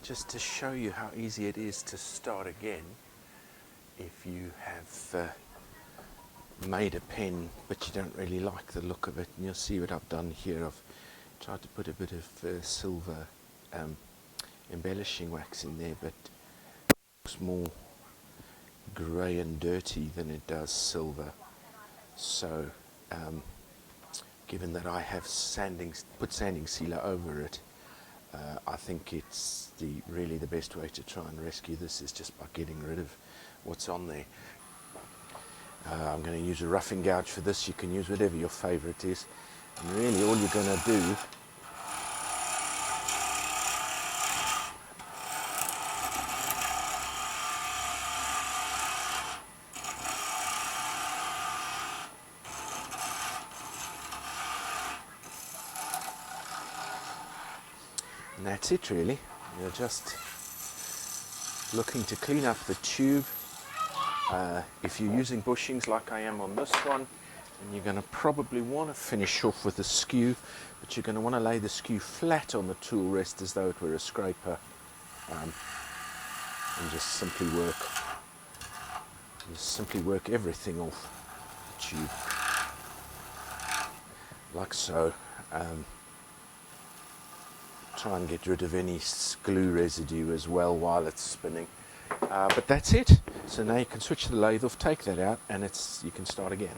just to show you how easy it is to start again if you have made a pen but you don't really like the look of it. And you'll see what I've done here. I've tried to put a bit of silver embellishing wax in there, but it looks more grey and dirty than it does silver. So given that I have put sanding sealer over it, I think it's really the best way to try and rescue this is just by getting rid of what's on there. I'm going to use a roughing gouge for this. You can use whatever your favourite is. And really all you're going to do and that's it really. You're just looking to clean up the tube. If you're using bushings like I am on this one, then you're going to probably want to finish off with a skew, but you're going to want to lay the skew flat on the tool rest as though it were a scraper, and just simply work everything off the tube like so. Try and get rid of any glue residue as well while it's spinning. But that's it. So now you can switch the lathe off, take that out, and you can start again.